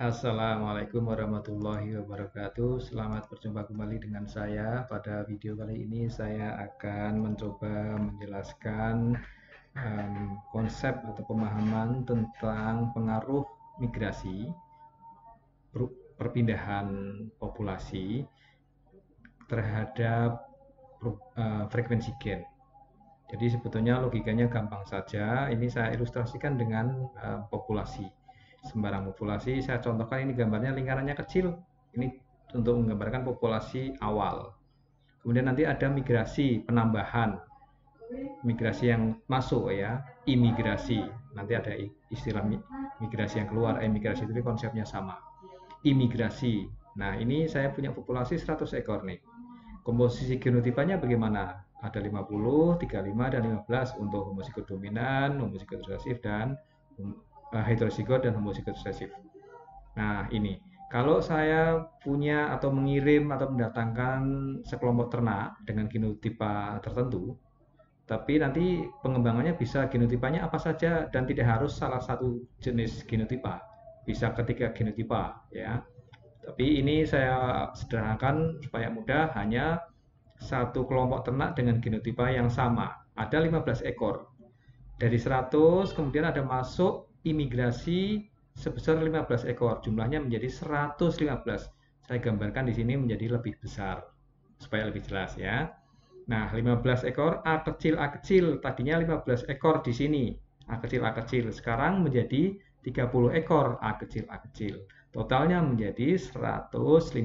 Assalamualaikum warahmatullahi wabarakatuh. Selamat berjumpa kembali dengan saya. Pada video kali ini saya akan mencoba menjelaskan konsep atau pemahaman tentang pengaruh migrasi, perpindahan populasi terhadap frekuensi gen. Jadi sebetulnya logikanya gampang saja. Ini saya ilustrasikan dengan populasi. Sembarang populasi, saya contohkan ini gambarnya lingkarannya kecil. Ini untuk menggambarkan populasi awal. Kemudian nanti ada migrasi, penambahan. Migrasi yang masuk ya, imigrasi. Nanti ada istilah migrasi yang keluar, emigrasi itu konsepnya sama. Imigrasi. Nah, ini saya punya populasi 100 ekor nih. Komposisi genotipanya bagaimana? Ada 50, 35, dan 15 untuk homozigot dominan, homozigot resesif, dan heterozigot dan homozigot resesif. Nah, ini. Kalau saya punya atau mengirim atau mendatangkan sekelompok ternak dengan genotipa tertentu, tapi nanti pengembangannya bisa genotipanya apa saja dan tidak harus salah satu jenis genotipa. Bisa ketiga genotipa ya. Tapi ini saya sederhanakan supaya mudah, hanya satu kelompok ternak dengan genotipa yang sama. Ada 15 ekor. Dari 100 kemudian ada masuk imigrasi sebesar 15 ekor. Jumlahnya menjadi 115. Saya gambarkan di sini menjadi lebih besar supaya lebih jelas ya. Nah, 15 ekor A kecil A kecil. Tadinya 15 ekor di sini. A kecil A kecil. Sekarang menjadi 30 ekor A kecil A kecil. Totalnya menjadi 115.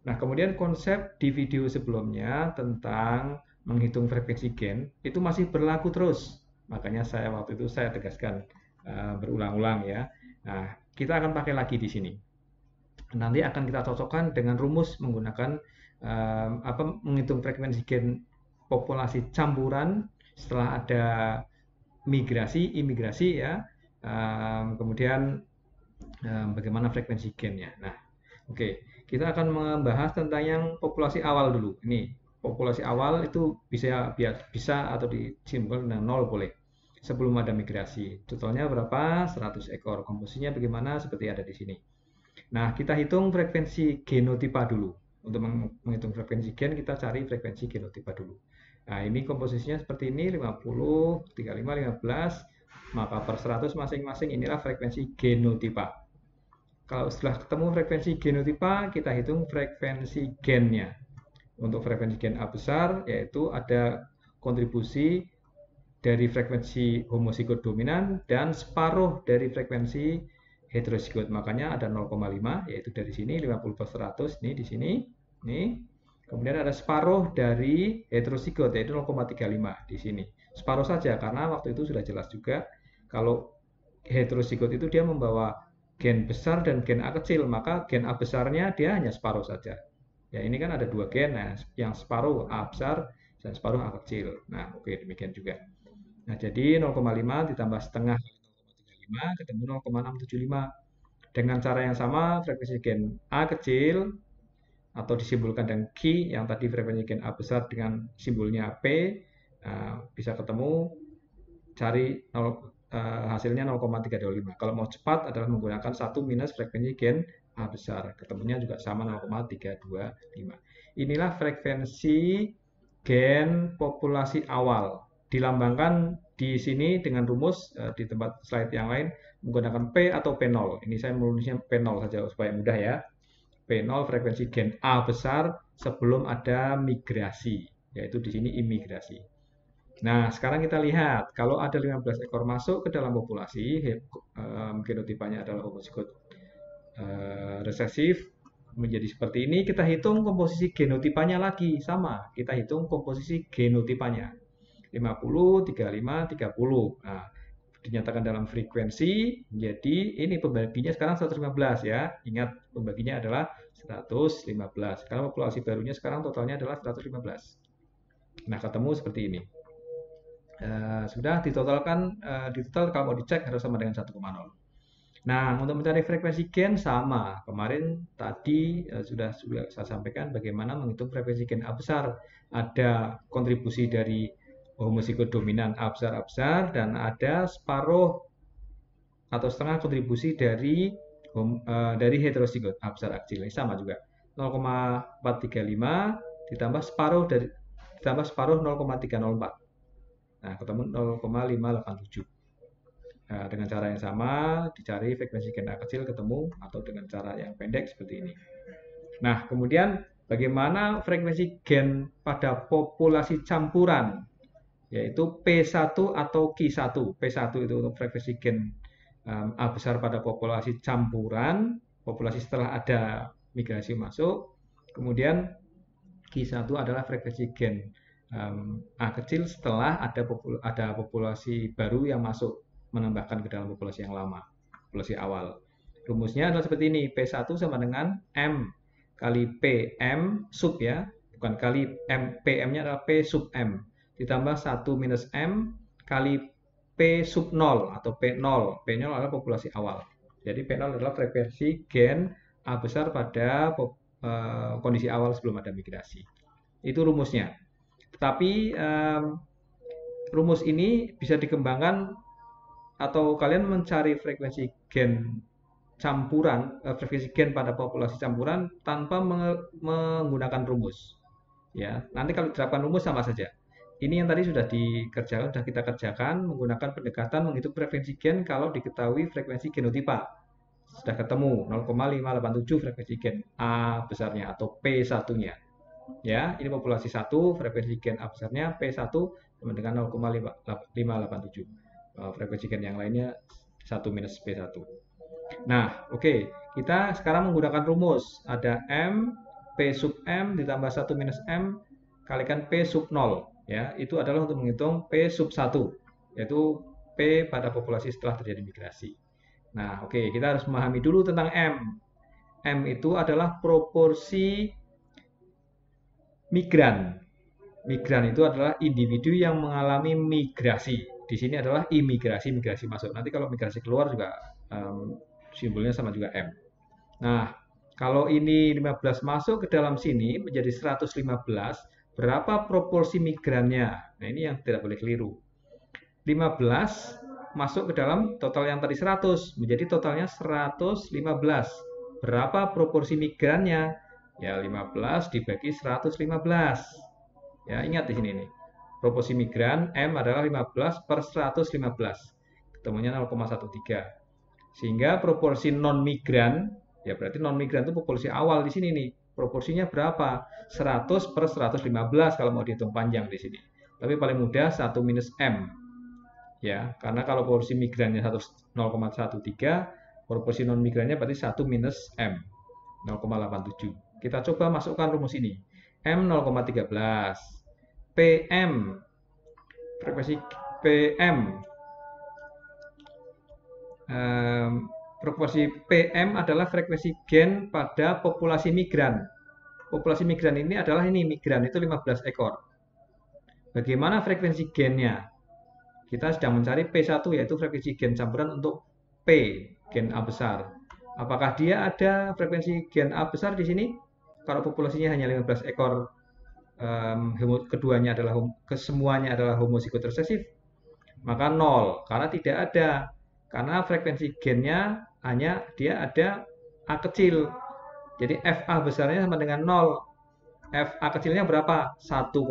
Nah, kemudian konsep di video sebelumnya tentang menghitung frekuensi gen itu masih berlaku terus. Makanya saya waktu itu saya tegaskan berulang-ulang ya. Nah, kita akan pakai lagi di sini. Nanti akan kita cocokkan dengan rumus menggunakan menghitung frekuensi gen populasi campuran setelah ada migrasi, imigrasi ya. Kemudian bagaimana frekuensi gennya. Nah, oke, kita akan membahas tentang yang populasi awal dulu. Ini populasi awal itu bisa atau disimpulkan dengan 0 boleh. Sebelum ada migrasi. Totalnya berapa? 100 ekor. Komposisinya bagaimana? Seperti ada di sini. Nah, kita hitung frekuensi genotipa dulu. Untuk menghitung frekuensi gen, kita cari frekuensi genotipa dulu. Nah, ini komposisinya seperti ini, 50, 35, 15. Maka per 100 masing-masing inilah frekuensi genotipa. Kalau setelah ketemu frekuensi genotipa, kita hitung frekuensi gennya. Untuk frekuensi gen A besar, yaitu ada kontribusi dari frekuensi homozigot dominan dan separuh dari frekuensi heterozigot. Makanya ada 0,5, yaitu dari sini 50 per 100, ini di sini. Nih. Kemudian ada separuh dari heterozigot, yaitu 0,35 di sini. Separuh saja, karena waktu itu sudah jelas juga kalau heterozigot itu dia membawa gen besar dan gen A kecil, maka gen A besarnya dia hanya separuh saja. Ya, ini kan ada dua gen, nah, yang separuh A besar dan separuh A kecil. Nah, oke, demikian juga. Nah, jadi 0,5 ditambah setengah 0,35 ketemu 0,675. Dengan cara yang sama, frekuensi gen A kecil atau disimbolkan dengan Q, yang tadi frekuensi gen A besar dengan simbolnya P, bisa ketemu, cari hasilnya 0,325. Kalau mau cepat adalah menggunakan 1 minus frekuensi gen A besar. Ketemunya juga sama 0,325. Inilah frekuensi gen populasi awal. Dilambangkan di sini dengan rumus di tempat slide yang lain menggunakan P atau P0. Ini saya menulisnya P0 saja supaya mudah ya. P0 frekuensi gen A besar sebelum ada migrasi, yaitu di sini imigrasi. Nah, sekarang kita lihat, kalau ada 15 ekor masuk ke dalam populasi, genotipanya adalah homozigot resesif, menjadi seperti ini, kita hitung komposisi genotipanya lagi, sama, kita hitung komposisi genotipanya, 50, 35, 30. Nah, dinyatakan dalam frekuensi, jadi ini pembaginya sekarang 115 ya, ingat pembaginya adalah 115, karena populasi barunya sekarang totalnya adalah 115. Nah, ketemu seperti ini. Sudah ditotalkan, di total kalau mau dicek harus sama dengan 1,0. Nah, untuk mencari frekuensi gen sama. Kemarin tadi sudah saya sampaikan bagaimana menghitung frekuensi gen A besar. Ada kontribusi dari homozigot dominan A besar dan ada separuh atau setengah kontribusi dari dari heterozigot A besar A kecil. Ini sama juga. 0,435 ditambah separuh 0,304. Nah, ketemu 0,587. Nah, dengan cara yang sama, dicari frekuensi gen A kecil ketemu, atau dengan cara yang pendek seperti ini. Nah, kemudian bagaimana frekuensi gen pada populasi campuran, yaitu P1 atau Q1. P1 itu untuk frekuensi gen A besar pada populasi campuran, populasi setelah ada migrasi masuk. Kemudian Q1 adalah frekuensi gen A kecil setelah ada populasi baru yang masuk, menambahkan ke dalam populasi yang lama, populasi awal. Rumusnya adalah seperti ini, P1 sama dengan M kali PM sub ya, bukan kali M, PM-nya adalah P sub M, ditambah 1 minus M kali P sub 0 atau P0. P0 adalah populasi awal. Jadi P0 adalah frekuensi gen A besar pada kondisi awal sebelum ada migrasi. Itu rumusnya. Tetapi rumus ini bisa dikembangkan atau kalian mencari frekuensi gen campuran, frekuensi gen pada populasi campuran tanpa menggunakan rumus. Ya, nanti kalau diterapkan rumus sama saja. Ini yang tadi sudah kita kerjakan menggunakan pendekatan menghitung frekuensi gen kalau diketahui frekuensi genotipa. Sudah ketemu 0,587 frekuensi gen A besarnya atau P1-nya. Ya, ini populasi 1, frekuensi gen A besarnya P1 sama dengan 0,587. Frekuensi gen yang lainnya 1 minus P1. Nah, oke. Kita sekarang menggunakan rumus. Ada M, P sub M ditambah 1 minus M kalikan P sub 0. Ya, itu adalah untuk menghitung P sub 1, yaitu P pada populasi setelah terjadi migrasi. Nah, oke. Kita harus memahami dulu tentang M. M itu adalah proporsi migran. Migran itu adalah individu yang mengalami migrasi. Di sini adalah imigrasi, migrasi masuk. Nanti kalau migrasi keluar juga simbolnya sama juga M. Nah, kalau ini 15 masuk ke dalam sini menjadi 115, berapa proporsi migrannya? Nah, ini yang tidak boleh keliru. 15 masuk ke dalam total yang tadi 100, menjadi totalnya 115. Berapa proporsi migrannya? Ya, 15 dibagi 115. Ya, ingat di sini nih. Proporsi migran M adalah 15 per 115. Ketemunya 0,13. Sehingga proporsi non-migran, ya berarti non-migran itu populasi awal di sini nih. Proporsinya berapa? 100 per 115 kalau mau dihitung panjang di sini. Tapi paling mudah 1 minus M. Ya, karena kalau proporsi migrannya 0,13, proporsi non-migrannya berarti 1 minus M. 0,87. Kita coba masukkan rumus ini. M 0,13. PM, frekuensi PM, proporsi PM adalah frekuensi gen pada populasi migran. Populasi migran ini adalah migran itu 15 ekor. Bagaimana frekuensi gennya? Kita sedang mencari P1, yaitu frekuensi gen campuran untuk P, gen A besar. Apakah dia ada frekuensi gen A besar di sini? Kalau populasinya hanya 15 ekor, keduanya adalah kesemuanya adalah homozigot resesif, maka 0 karena tidak ada, karena frekuensi gennya hanya dia ada A kecil, jadi FA besarnya sama dengan 0. FA kecilnya berapa? 1,0,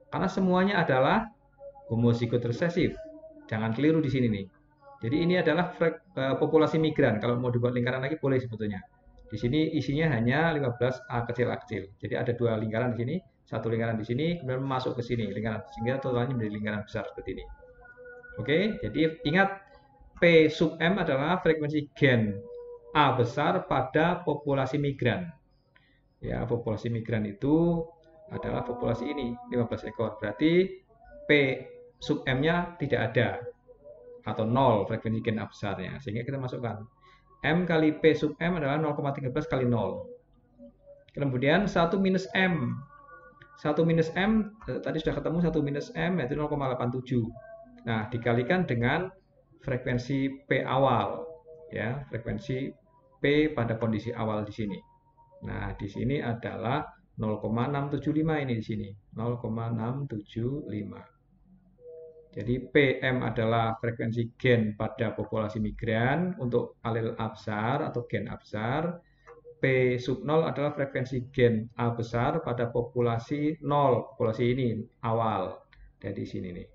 karena semuanya adalah homozigot resesif. Jangan keliru di sini nih. Jadi ini adalah populasi migran. Kalau mau dibuat lingkaran lagi boleh sebetulnya. Di sini isinya hanya 15 A kecil A kecil. Jadi ada 2 lingkaran di sini, 1 lingkaran di sini, kemudian masuk ke sini lingkaran, sehingga totalnya menjadi lingkaran besar seperti ini. Oke, jadi ingat P sub M adalah frekuensi gen A besar pada populasi migran. Ya, populasi migran itu adalah populasi ini 15 ekor. Berarti P sub M-nya tidak ada atau 0 frekuensi gen A besarnya, sehingga kita masukkan M kali P sub M adalah 0,13 kali 0. Kemudian 1 minus M. 1 minus M, tadi sudah ketemu 1 minus M, yaitu 0,87. Nah, dikalikan dengan frekuensi P awal. Ya, frekuensi P pada kondisi awal di sini. Nah, di sini adalah 0,675 ini di sini. 0,675. Jadi PM adalah frekuensi gen pada populasi migran untuk alel A besar atau gen A besar. P sub 0 adalah frekuensi gen A besar pada populasi 0, populasi ini awal. Dari sini nih.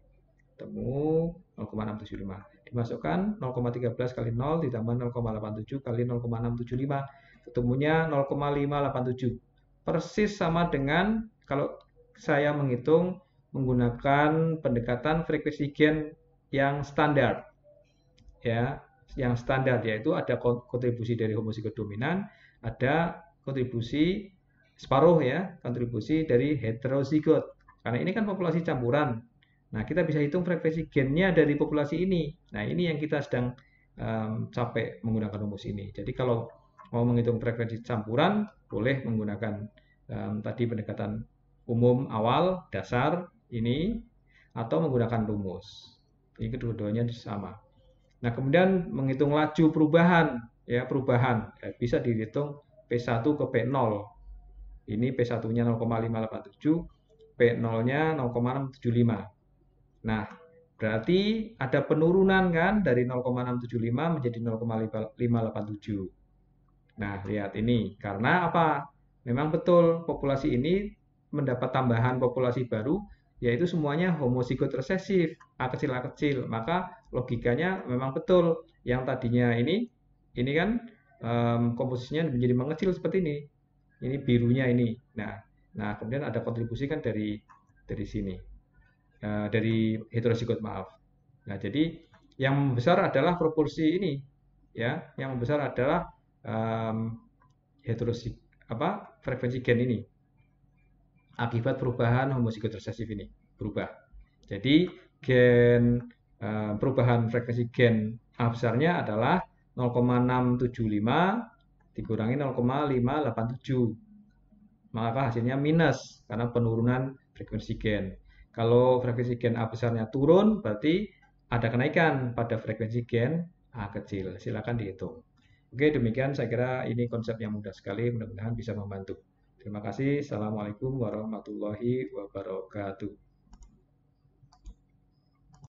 Temu 0,675. Dimasukkan 0,13 kali 0 ditambah 0,87 kali 0,675. Ketemunya 0,587. Persis sama dengan kalau saya menghitung menggunakan pendekatan frekuensi gen yang standar. Ya, yang standar yaitu ada kontribusi dari homozigot dominan, ada kontribusi separuh ya, kontribusi dari heterozigot. Karena ini kan populasi campuran. Nah, kita bisa hitung frekuensi gennya dari populasi ini. Nah, ini yang kita sedang capai menggunakan rumus ini. Jadi kalau mau menghitung frekuensi campuran, boleh menggunakan tadi pendekatan umum awal, dasar, ini, atau menggunakan rumus. Ini kedua-duanya sama. Nah, kemudian menghitung laju perubahan, ya perubahan bisa dihitung P1 ke P0. Ini P1-nya 0,587, P0-nya 0,675. Nah, berarti ada penurunan kan dari 0,675 menjadi 0,587. Nah, lihat ini. Karena apa? Memang betul populasi ini mendapat tambahan populasi baru, yaitu semuanya homozigot resesif, A kecil A kecil. Maka logikanya memang betul. Yang tadinya ini kan komposisinya menjadi mengecil seperti ini. Ini birunya ini. Nah, kemudian ada kontribusi kan dari sini. Dari heterozigot maaf. Nah, jadi yang besar adalah proporsi ini, ya. Yang besar adalah frekuensi gen ini akibat perubahan homozigot resesif ini berubah. Jadi perubahan frekuensi gen A besarnya adalah 0,675 dikurangi 0,587. Maka hasilnya minus karena penurunan frekuensi gen. Kalau frekuensi gen A besarnya turun, berarti ada kenaikan pada frekuensi gen A kecil. Silakan dihitung. Oke, demikian saya kira ini konsep yang mudah sekali, mudah-mudahan bisa membantu. Terima kasih. Assalamualaikum warahmatullahi wabarakatuh.